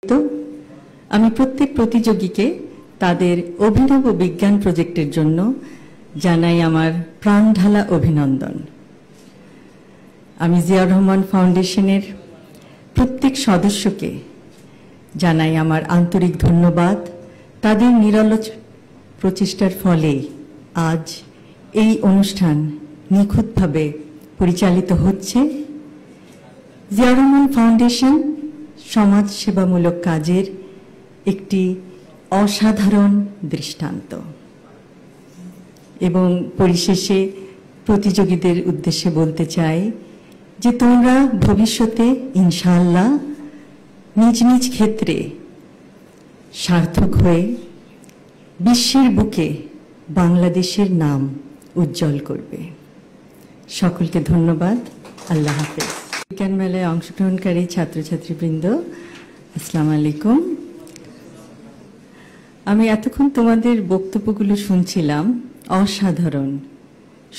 তো আমি প্রত্যেক প্রতিযোগীকে তাদের অভিনব বিজ্ঞান প্রজেক্টের জন্য জানাই আমার প্রাণঢালা অভিনন্দন। আমি জিয়াউর রহমান ফাউন্ডেশনের প্রত্যেক সদস্যকে জানাই আমার আন্তরিক ধন্যবাদ। তাদের নিরলস প্রচেষ্টার ফলে আজ এই অনুষ্ঠান নিখুঁতভাবে পরিচালিত হচ্ছে। জিয়াউর রহমান ফাউন্ডেশন সমাজ সেবামূলক কাজের একটি অসাধারণ দৃষ্টান্ত এবং পরিশেষে প্রতিযোগীদের উদ্দেশ্যে বলতে চাই যে তোমরা ভবিষ্যতে ইনশাআল্লাহ নিজ নিজ ক্ষেত্রে সার্থক হয়ে বিশ্বের বুকে বাংলাদেশের নাম উজ্জ্বল করবে। সকলকে ধন্যবাদ। আল্লাহ হাফেজ। বিজ্ঞান মেলায় অংশগ্রহণকারী ছাত্রছাত্রীবৃন্দ, আসসালামু আলাইকুম। আমি এতক্ষণ তোমাদের বক্তব্যগুলো শুনছিলাম। অসাধারণ,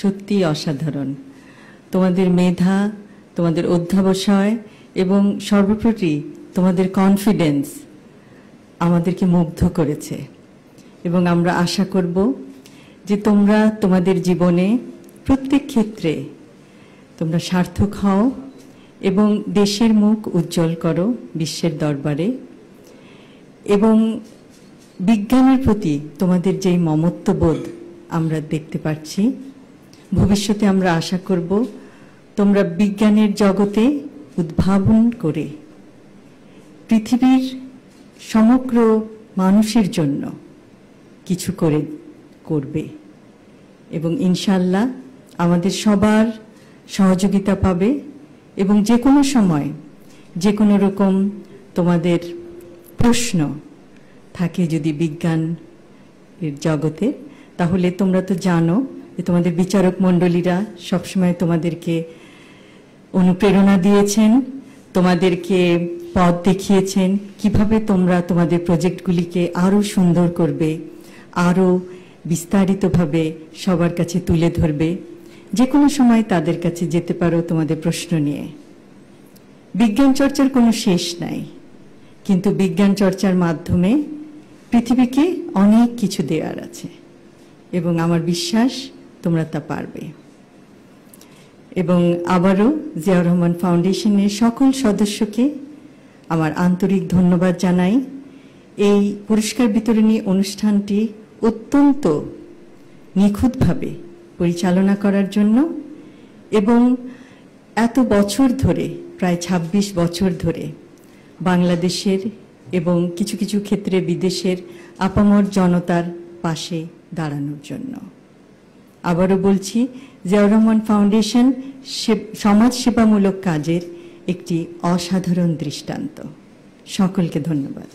সত্যি অসাধারণ। তোমাদের মেধা, তোমাদের অধ্যবসায় এবং সর্বোপরি তোমাদের কনফিডেন্স আমাদেরকে মুগ্ধ করেছে এবং আমরা আশা করব যে তোমরা তোমাদের জীবনে প্রত্যেক ক্ষেত্রে তোমরা সার্থক হও এবং দেশের মুখ উজ্জ্বল করো বিশ্বের দরবারে। এবং বিজ্ঞানের প্রতি তোমাদের যেই মমত্ববোধ আমরা দেখতে পাচ্ছি, ভবিষ্যতে আমরা আশা করব তোমরা বিজ্ঞানের জগতে উদ্ভাবন করে পৃথিবীর সমগ্র মানুষের জন্য কিছু করবে এবং ইনশাআল্লাহ আমাদের সবার সহযোগিতা পাবে। এবং যে কোনো সময় যে কোনো রকম তোমাদের প্রশ্ন থাকে যদি বিজ্ঞান জগতে, তাহলে তোমরা তো জানো যে তোমাদের বিচারক মণ্ডলীরা সবসময় তোমাদেরকে অনুপ্রেরণা দিয়েছেন, তোমাদেরকে পথ দেখিয়েছেন কিভাবে তোমরা তোমাদের প্রজেক্টগুলিকে আরও সুন্দর করবে, আরও বিস্তারিতভাবে সবার কাছে তুলে ধরবে। যে কোনো সময় তাদের কাছে যেতে পারো তোমাদের প্রশ্ন নিয়ে। বিজ্ঞান চর্চার কোনো শেষ নাই, কিন্তু বিজ্ঞান চর্চার মাধ্যমে পৃথিবীকে অনেক কিছু দেওয়ার আছে এবং আমার বিশ্বাস তোমরা তা পারবে। এবং আবারও জিয়াউর রহমান ফাউন্ডেশনের সকল সদস্যকে আমার আন্তরিক ধন্যবাদ জানাই। এই পুরস্কার বিতরণী অনুষ্ঠানটি অত্যন্ত নিখুঁতভাবে পরিচালনা করার জন্য এবং এত বছর ধরে, প্রায় ২৬ বছর ধরে বাংলাদেশের এবং কিছু কিছু ক্ষেত্রে বিদেশের আপামর জনতার পাশে দাঁড়ানোর জন্য। আবারও বলছি, জিয়াউর রহমান ফাউন্ডেশন সমাজ সেবামূলক কাজের একটি অসাধারণ দৃষ্টান্ত। সকলকে ধন্যবাদ।